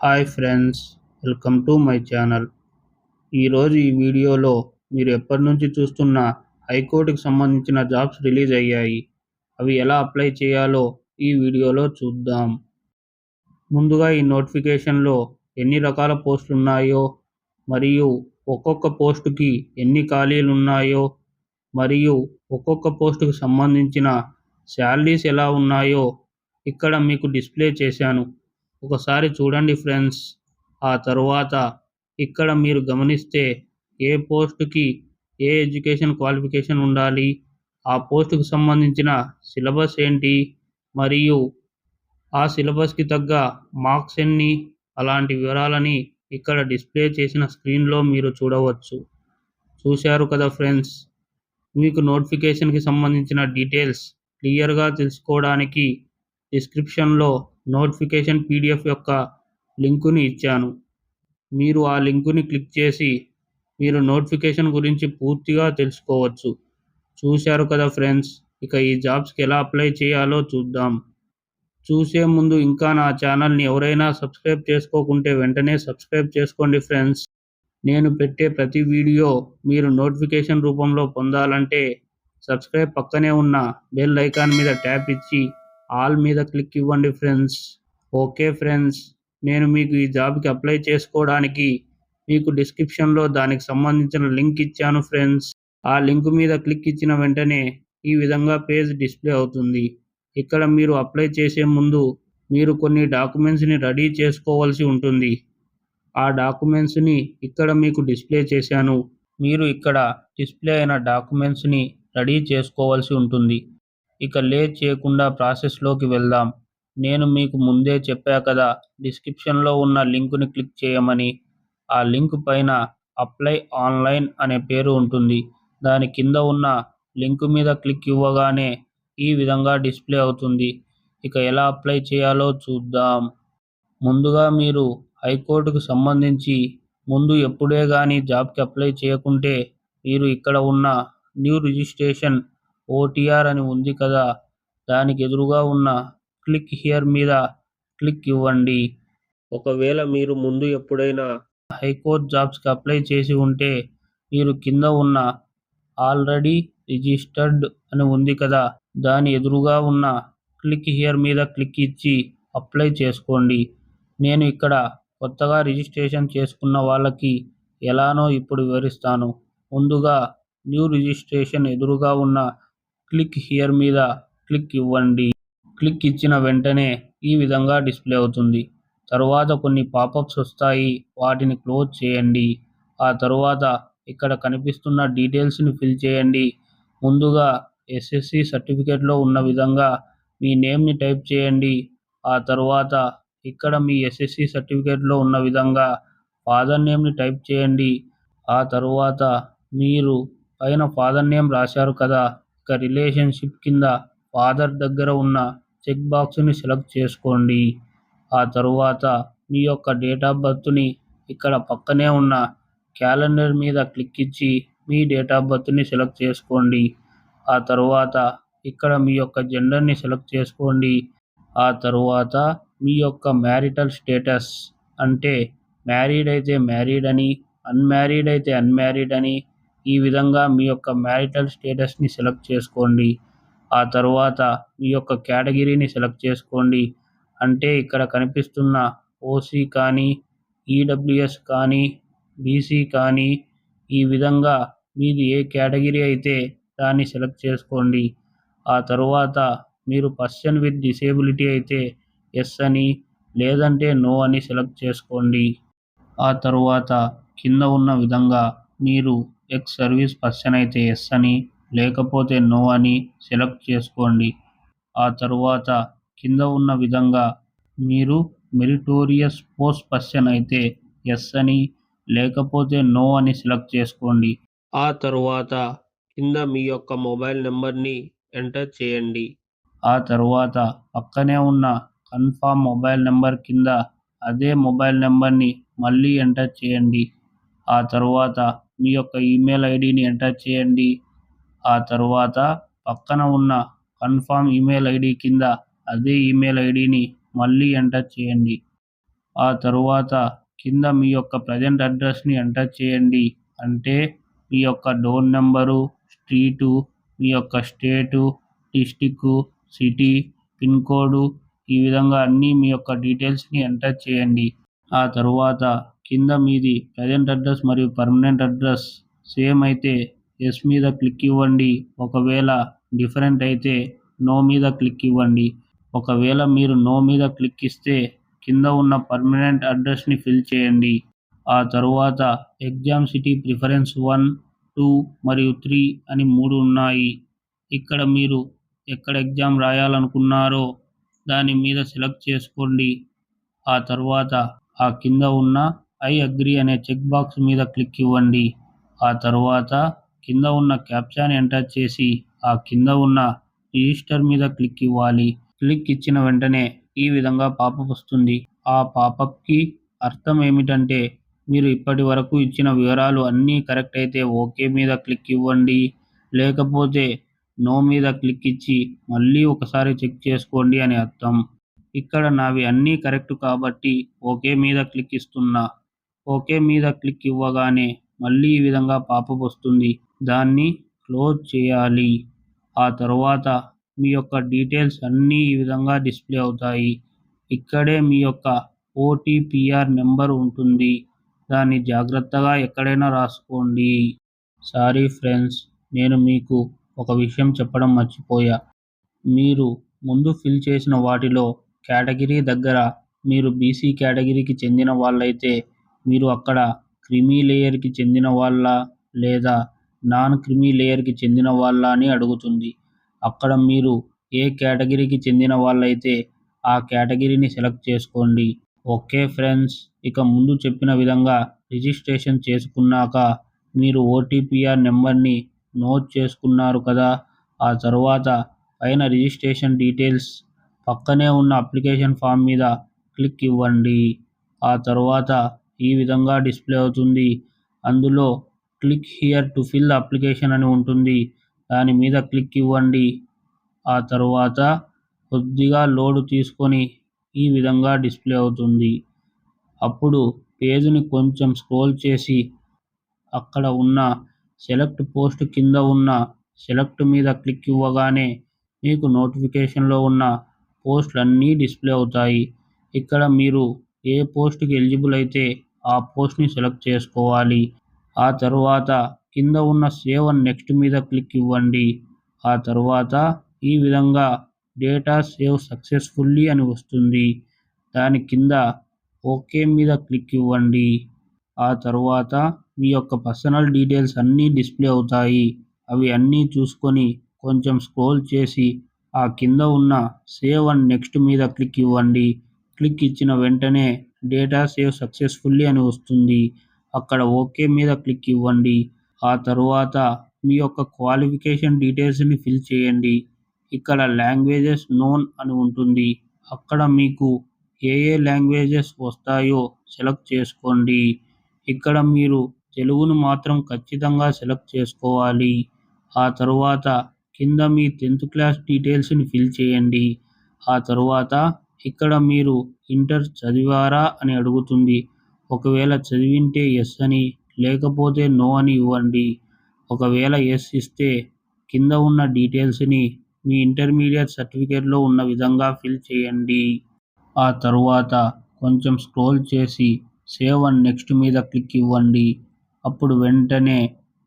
Hi friends, welcome to my channel. ఈరోజు ఈ వీడియోలో మీరు ఎప్పటి నుంచి చూస్తున్న హైకోర్టుకి సంబంధించిన జాబ్స్ రిలీజ్ అయ్యాయి. అవి ఎలా అప్లై చేయాలో ఈ వీడియోలో చూద్దాం. ముందుగా ఈ నోటిఫికేషన్లో ఎన్ని రకాల పోస్టులు ఉన్నాయో, మరియు ఒక్కొక్క పోస్టుకి ఎన్ని ఖాళీలు ఉన్నాయో, మరియు ఒక్కొక్క పోస్టుకు సంబంధించిన శాలరీస్ ఎలా ఉన్నాయో ఇక్కడ మీకు డిస్ప్లే చేశాను. ఒకసారి చూడండి ఫ్రెండ్స్. ఆ తరువాత ఇక్కడ మీరు గమనిస్తే ఏ పోస్టుకి ఏ ఎడ్యుకేషన్ క్వాలిఫికేషన్ ఉండాలి, ఆ పోస్టుకు సంబంధించిన సిలబస్ ఏంటి, మరియు ఆ సిలబస్కి తగ్గ మార్క్స్ ఎన్ని, అలాంటి వివరాలని ఇక్కడ డిస్ప్లే చేసిన స్క్రీన్లో మీరు చూడవచ్చు. చూశారు కదా ఫ్రెండ్స్. మీకు నోటిఫికేషన్కి సంబంధించిన డీటెయిల్స్ క్లియర్గా తెలుసుకోవడానికి డిస్క్రిప్షన్లో నోటిఫికేషన్ పీడిఎఫ్ యొక్క లింకుని ఇచ్చాను. మీరు ఆ లింకుని క్లిక్ చేసి మీరు నోటిఫికేషన్ గురించి పూర్తిగా తెలుసుకోవచ్చు. చూశారు కదా ఫ్రెండ్స్. ఇక ఈ జాబ్స్కి ఎలా అప్లై చేయాలో చూద్దాం. చూసే ముందు ఇంకా నా ఛానల్ని ఎవరైనా సబ్స్క్రైబ్ చేసుకోకుంటే వెంటనే సబ్స్క్రైబ్ చేసుకోండి ఫ్రెండ్స్. నేను పెట్టే ప్రతి వీడియో మీరు నోటిఫికేషన్ రూపంలో పొందాలంటే సబ్స్క్రైబ్ పక్కనే ఉన్న బెల్ ఐకాన్ మీద ట్యాప్ ఇచ్చి ఆల్ మీద క్లిక్ ఇవ్వండి ఫ్రెండ్స్. ఓకే ఫ్రెండ్స్, నేను మీకు ఈ జాబ్కి అప్లై చేసుకోవడానికి మీకు డిస్క్రిప్షన్లో దానికి సంబంధించిన లింక్ ఇచ్చాను ఫ్రెండ్స్. ఆ లింక్ మీద క్లిక్ ఇచ్చిన వెంటనే ఈ విధంగా పేజ్ డిస్ప్లే అవుతుంది. ఇక్కడ మీరు అప్లై చేసే ముందు మీరు కొన్ని డాక్యుమెంట్స్ని రెడీ చేసుకోవాల్సి ఉంటుంది. ఆ డాక్యుమెంట్స్ని ఇక్కడ మీకు డిస్ప్లే చేశాను. మీరు ఇక్కడ డిస్ప్లే అయిన డాక్యుమెంట్స్ని రెడీ చేసుకోవాల్సి ఉంటుంది. ఇక లేట్ చేయకుండా ప్రాసెస్లోకి వెళ్దాం. నేను మీకు ముందే చెప్పా కదా, డిస్క్రిప్షన్లో ఉన్న లింకుని క్లిక్ చేయమని. ఆ లింక్ పైన అప్లై ఆన్లైన్ అనే పేరు ఉంటుంది. దాని కింద ఉన్న లింక్ మీద క్లిక్ ఇవ్వగానే ఈ విధంగా డిస్ప్లే అవుతుంది. ఇక ఎలా అప్లై చేయాలో చూద్దాం. ముందుగా మీరు హైకోర్టుకు సంబంధించి ముందు ఎప్పుడే కానీ జాబ్కి అప్లై చేయకుంటే మీరు ఇక్కడ ఉన్న న్యూ రిజిస్ట్రేషన్ ఓటీఆర్ అని ఉంది కదా, దానికి ఎదురుగా ఉన్న క్లిక్ హియర్ మీద క్లిక్ ఇవ్వండి. ఒకవేళ మీరు ముందు ఎప్పుడైనా హైకోర్టు జాబ్స్కి అప్లై చేసి ఉంటే మీరు కింద ఉన్న ఆల్రెడీ రిజిస్టర్డ్ అని ఉంది కదా, దాని ఎదురుగా ఉన్న క్లిక్ హియర్ మీద క్లిక్ ఇచ్చి అప్లై చేసుకోండి. నేను ఇక్కడ కొత్తగా రిజిస్ట్రేషన్ చేసుకున్న వాళ్ళకి ఎలానో ఇప్పుడు వివరిస్తాను. ముందుగా న్యూ రిజిస్ట్రేషన్ ఎదురుగా ఉన్న క్లిక్ హియర్ మీద క్లిక్ ఇవ్వండి. క్లిక్ ఇచ్చిన వెంటనే ఈ విధంగా డిస్ప్లే అవుతుంది. తరువాత కొన్ని పాపప్స్ వస్తాయి, వాటిని క్లోజ్ చేయండి. ఆ తరువాత ఇక్కడ కనిపిస్తున్న డీటెయిల్స్ని ఫిల్ చేయండి. ముందుగా ఎస్ఎస్సి సర్టిఫికేట్లో ఉన్న విధంగా మీ నేమ్ని టైప్ చేయండి. ఆ తరువాత ఇక్కడ మీ ఎస్ఎస్సి సర్టిఫికేట్లో ఉన్న విధంగా ఫాదర్ నేమ్ని టైప్ చేయండి. ఆ తరువాత మీరు పైన ఫాదర్ నేమ్ రాశారు కదా, ఇక రిలేషన్షిప్ కింద ఫాదర్ దగ్గర ఉన్న చెక్ బాక్స్ని సెలెక్ట్ చేసుకోండి. ఆ తరువాత మీ యొక్క డేట్ ఆఫ్ బర్త్ని ఇక్కడ పక్కనే ఉన్న క్యాలెండర్ మీద క్లిక్ ఇచ్చి మీ డేట్ ఆఫ్ బర్త్ని సెలెక్ట్ చేసుకోండి. ఆ తరువాత ఇక్కడ మీ యొక్క జెండర్ని సెలెక్ట్ చేసుకోండి. ఆ తరువాత మీ యొక్క మ్యారిటల్ స్టేటస్, అంటే మ్యారీడ్ అయితే మ్యారీడ్ అని, అన్మ్యారీడ్ అయితే అన్మ్యారీడ్ అని, ఈ విధంగా మీ యొక్క మ్యారిటల్ స్టేటస్ని సెలెక్ట్ చేసుకోండి. ఆ తరువాత మీ యొక్క కేటగిరీని సెలెక్ట్ చేసుకోండి. అంటే ఇక్కడ కనిపిస్తున్న ఓసీ కానీ, ఈడబ్ల్యూఎస్ కానీ, బీసీ కానీ, ఈ విధంగా మీది ఏ కేటగిరీ అయితే దాన్ని సెలెక్ట్ చేసుకోండి. ఆ తరువాత మీరు పర్సన్ విత్ డిసేబిలిటీ అయితే ఎస్ అని, లేదంటే నో అని సెలెక్ట్ చేసుకోండి. ఆ తరువాత కింద ఉన్న విధంగా మీరు ఎక్స్ సర్వీస్ పర్సన్ అయితే ఎస్ అని, లేకపోతే నో అని సెలెక్ట్ చేసుకోండి. ఆ తరువాత కింద ఉన్న విధంగా మీరు మెరిటోరియస్ పోస్ట్ పర్సన్ అయితే ఎస్ అని, లేకపోతే నో అని సెలెక్ట్ చేసుకోండి. ఆ తరువాత కింద మీ యొక్క మొబైల్ నెంబర్ని ఎంటర్ చేయండి. ఆ తరువాత పక్కనే ఉన్న కన్ఫర్మ్ మొబైల్ నెంబర్ కింద అదే మొబైల్ నెంబర్ని మళ్ళీ ఎంటర్ చేయండి. ఆ తరువాత మీ యొక్క ఈమెయిల్ ఐడిని ఎంటర్ చేయండి. ఆ తరువాత పక్కన ఉన్న కన్ఫర్మ్ ఈమెయిల్ ఐడి కింద అదే ఈమెయిల్ ఐడిని మళ్ళీ ఎంటర్ చేయండి. ఆ తరువాత కింద మీ యొక్క ప్రజెంట్ అడ్రస్ని ఎంటర్ చేయండి. అంటే మీ యొక్క డోర్ నెంబరు, స్ట్రీటు, మీ యొక్క స్టేటు, డిస్టిక్కు, సిటీ, పిన్ కోడు, ఈ విధంగా అన్నీ మీ యొక్క డీటెయిల్స్ని ఎంటర్ చేయండి. ఆ తరువాత కింద మీది ప్రజెంట్ అడ్రస్ మరియు పర్మనెంట్ అడ్రస్ సేమ్ అయితే ఎస్ మీద క్లిక్ ఇవ్వండి. ఒకవేళ డిఫరెంట్ అయితే నో మీద క్లిక్ ఇవ్వండి. ఒకవేళ మీరు నో మీద క్లిక్ ఇస్తే కింద ఉన్న పర్మనెంట్ అడ్రస్ని ఫిల్ చేయండి. ఆ తరువాత ఎగ్జామ్ సిటీ ప్రిఫరెన్స్ 1, 2 మరియు 3 అని 3 ఉన్నాయి. ఇక్కడ మీరు ఎక్కడ ఎగ్జామ్ రాయాలనుకున్నారో దాని మీద సెలెక్ట్ చేసుకోండి. ఆ తరువాత ఆ కింద ఉన్న ఐ అగ్రీ అనే చెక్ బాక్స్ మీద క్లిక్ ఇవ్వండి. ఆ తరువాత కింద ఉన్న క్యాప్చాని ఎంటర్ చేసి ఆ కింద ఉన్న రిజిస్టర్ మీద క్లిక్ ఇవ్వాలి. క్లిక్ ఇచ్చిన వెంటనే ఈ విధంగా పాపప్ వస్తుంది. ఆ పాపప్కి అర్థం ఏమిటంటే మీరు ఇప్పటి వరకు ఇచ్చిన వివరాలు అన్నీ కరెక్ట్ అయితే ఓకే మీద క్లిక్ ఇవ్వండి. లేకపోతే నో మీద క్లిక్ ఇచ్చి మళ్ళీ ఒకసారి చెక్ చేసుకోండి అని అర్థం. ఇక్కడ నావి అన్నీ కరెక్ట్ కాబట్టి ఓకే మీద క్లిక్ ఇస్తున్నా. ఓకే మీద క్లిక్ ఇవ్వగానే మళ్ళీ ఈ విధంగా పాపప్ వస్తుంది. దాన్ని క్లోజ్ చేయాలి. ఆ తరువాత మీ యొక్క డీటెయిల్స్ అన్నీ ఈ విధంగా డిస్ప్లే అవుతాయి. ఇక్కడే మీ యొక్క ఓటీపీఆర్ నెంబర్ ఉంటుంది. దాన్ని జాగ్రత్తగా ఎక్కడైనా రాసుకోండి. సారీ ఫ్రెండ్స్, నేను మీకు ఒక విషయం చెప్పడం మర్చిపోయా. మీరు ముందు ఫిల్ చేసిన వాటిలో కేటగిరీ దగ్గర మీరు బీసీ కేటగిరీకి చెందిన వాళ్ళైతే మీరు అక్కడ క్రిమీ లేయర్కి చెందిన వాళ్ళ లేదా నాన్ క్రిమీ లేయర్కి చెందిన వాళ్ళ అని అడుగుతుంది. అక్కడ మీరు ఏ కేటగిరీకి చెందిన వాళ్ళైతే ఆ కేటగిరీని సెలెక్ట్ చేసుకోండి. ఓకే ఫ్రెండ్స్, ఇక ముందు చెప్పిన విధంగా రిజిస్ట్రేషన్ చేసుకున్నాక మీరు ఓటీపీఆర్ నెంబర్ని నోట్ చేసుకున్నారు కదా. ఆ తరువాత పైన రిజిస్ట్రేషన్ డీటెయిల్స్ పక్కనే ఉన్న అప్లికేషన్ ఫామ్ మీద క్లిక్ ఇవ్వండి. ఆ తరువాత ఈ విధంగా డిస్ప్లే అవుతుంది. అందులో click here to fill application అని ఉంటుంది. దాని మీద క్లిక్ ఇవ్వండి. ఆ తరువాత కొద్దిగా లోడ్ తీసుకొని ఈ విధంగా డిస్ప్లే అవుతుంది. అప్పుడు పేజీని కొంచెం స్క్రోల్ చేసి అక్కడ ఉన్న సెలెక్ట్ పోస్ట్ కింద ఉన్న సెలెక్ట్ మీద క్లిక్ ఇవ్వగానే మీకు నోటిఫికేషన్లో ఉన్న పోస్టులన్నీ డిస్ప్లే అవుతాయి. ఇక్కడ మీరు ఏ పోస్ట్కి ఎలిజిబుల్ అయితే ఆ పోస్ట్ని సెలెక్ట్ చేసుకోవాలి. ఆ తరువాత కింద ఉన్న సేవ్ అండ్ నెక్స్ట్ మీద క్లిక్ ఇవ్వండి. ఆ తరువాత ఈ విధంగా డేటా సేవ్ సక్సెస్ఫుల్లీ అని వస్తుంది. దాని కింద ఓకే మీద క్లిక్ ఇవ్వండి. ఆ తరువాత మీ యొక్క పర్సనల్ డీటెయిల్స్ అన్నీ డిస్ప్లే అవుతాయి. అవి అన్నీ చూసుకొని కొంచెం స్క్రోల్ చేసి ఆ కింద ఉన్న సేవ్ అండ్ నెక్స్ట్ మీద క్లిక్ ఇవ్వండి. క్లిక్ ఇచ్చిన వెంటనే డేటా సేవ్ సక్సెస్ఫుల్లీ అని వస్తుంది. అక్కడ ఓకే మీద క్లిక్ ఇవ్వండి. ఆ తరువాత మీ యొక్క క్వాలిఫికేషన్ డీటెయిల్స్ని ఫిల్ చేయండి. ఇక్కడ లాంగ్వేజెస్ నోన్ అని ఉంటుంది. అక్కడ మీకు ఏ లాంగ్వేజెస్ వస్తాయో సెలెక్ట్ చేసుకోండి. ఇక్కడ మీరు తెలుగును మాత్రం ఖచ్చితంగా సెలెక్ట్ చేసుకోవాలి. ఆ తరువాత కింద మీ 10th క్లాస్ డీటెయిల్స్ని ఫిల్ చేయండి. ఆ తరువాత ఇక్కడ మీరు ఇంటర్ చదివారా అని అడుగుతుంది. ఒకవేళ చదివింటే ఎస్ అని, లేకపోతే నో అని ఇవ్వండి. ఒకవేళ ఎస్ ఇస్తే కింద ఉన్న డీటెయిల్స్ని మీ ఇంటర్మీడియట్ సర్టిఫికేట్లో ఉన్న విధంగా ఫిల్ చేయండి. ఆ తరువాత కొంచెం స్క్రోల్ చేసి సేవ్ అండ్ నెక్స్ట్ మీద క్లిక్ ఇవ్వండి. అప్పుడు వెంటనే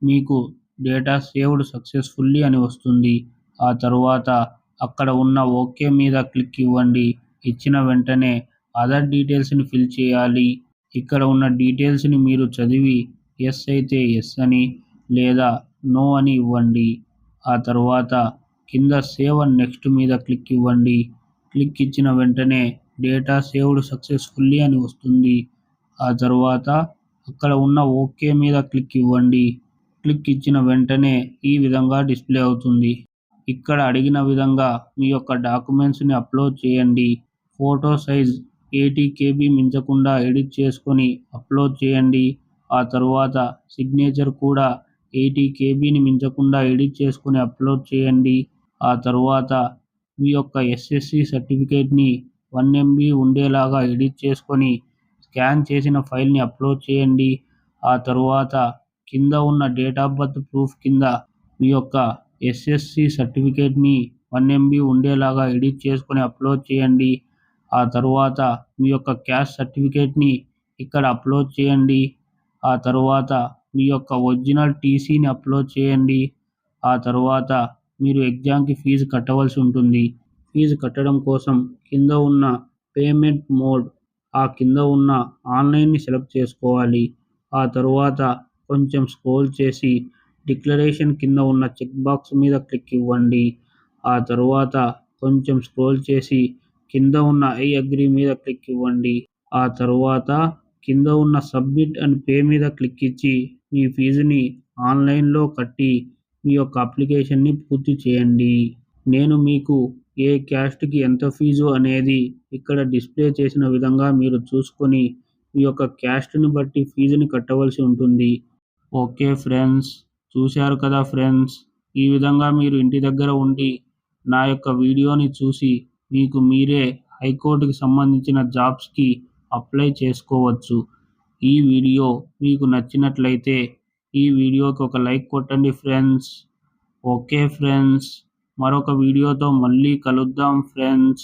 మీకు డేటా సేవ్డ్ సక్సెస్ఫుల్లీ అని వస్తుంది. ఆ తరువాత అక్కడ ఉన్న ఓకే మీద క్లిక్ ఇవ్వండి. ఇచ్చిన వెంటనే అదర్ డీటెయిల్స్ని ఫిల్ చేయాలి. ఇక్కడ ఉన్న డీటెయిల్స్ని మీరు చదివి ఎస్ అయితే ఎస్ అని లేదా నో అని ఇవ్వండి. ఆ తరువాత కింద సేవ్ అండ్ నెక్స్ట్ మీద క్లిక్ ఇవ్వండి. క్లిక్ ఇచ్చిన వెంటనే డేటా సేవ్డ్ సక్సెస్ఫుల్లీ అని వస్తుంది. ఆ తరువాత అక్కడ ఉన్న ఓకే మీద క్లిక్ ఇవ్వండి. క్లిక్ ఇచ్చిన వెంటనే ఈ విధంగా డిస్ప్లే అవుతుంది. ఇక్కడ అడిగిన విధంగా మీ యొక్క డాక్యుమెంట్స్ని అప్లోడ్ చేయండి. ఫోటో సైజ్ 80 KB మించకుండా ఎడిట్ చేసుకొని అప్లోడ్ చేయండి. ఆ తరువాత సిగ్నేచర్ కూడా 80 KBని మించకుండా ఎడిట్ చేసుకొని అప్లోడ్ చేయండి. ఆ తరువాత మీ యొక్క SSC సర్టిఫికేట్ని 1 MB ఉండేలాగా ఎడిట్ చేసుకొని స్కాన్ చేసిన ఫైల్ని అప్లోడ్ చేయండి. ఆ తరువాత కింద ఉన్న డేట్ ఆఫ్ బర్త్ ప్రూఫ్ కింద మీ యొక్క ఎస్ఎస్సి సర్టిఫికేట్ని 1 MB ఉండేలాగా ఎడిట్ చేసుకొని అప్లోడ్ చేయండి. ఆ తరువాత మీ యొక్క క్యాస్ట్ సర్టిఫికేట్ని ఇక్కడ అప్లోడ్ చేయండి. ఆ తరువాత మీ యొక్క ఒరిజినల్ టీసీని అప్లోడ్ చేయండి. ఆ తరువాత మీరు ఎగ్జామ్కి ఫీజు కట్టవలసి ఉంటుంది. ఫీజు కట్టడం కోసం కింద ఉన్న పేమెంట్ మోడ్ ఆ కింద ఉన్న ఆన్లైన్ని సెలెక్ట్ చేసుకోవాలి. ఆ తరువాత కొంచెం స్క్రోల్ చేసి డిక్లరేషన్ కింద ఉన్న చెక్ బాక్స్ మీద క్లిక్ ఇవ్వండి. ఆ తరువాత కొంచెం స్క్రోల్ చేసి కింద ఉన్న ఐ అగ్రీ మీద క్లిక్ ఇవ్వండి. ఆ తరువాత కింద ఉన్న సబ్మిట్ అండ్ పే మీద క్లిక్ ఇచ్చి మీ ఫీజుని ఆన్లైన్లో కట్టి మీ యొక్క అప్లికేషన్ని పూర్తి చేయండి. నేను మీకు ఏ క్యాస్ట్కి ఎంత ఫీజు అనేది ఇక్కడ డిస్ప్లే చేసిన విధంగా మీరు చూసుకొని మీ యొక్క క్యాస్ట్ని బట్టి ఫీజుని కట్టవలసి ఉంటుంది. ఓకే ఫ్రెండ్స్, చూశారు కదా ఫ్రెండ్స్, ఈ విధంగా మీరు ఇంటి దగ్గర ఉండి నా యొక్క వీడియోని చూసి మీకు మీరే హైకోర్టుకి సంబంధించిన జాబ్స్కి అప్లై చేసుకోవచ్చు. ఈ వీడియో మీకు నచ్చినట్లయితే ఈ వీడియోకి ఒక లైక్ కొట్టండి ఫ్రెండ్స్. ఓకే ఫ్రెండ్స్, మరొక వీడియోతో మళ్ళీ కలుద్దాం ఫ్రెండ్స్.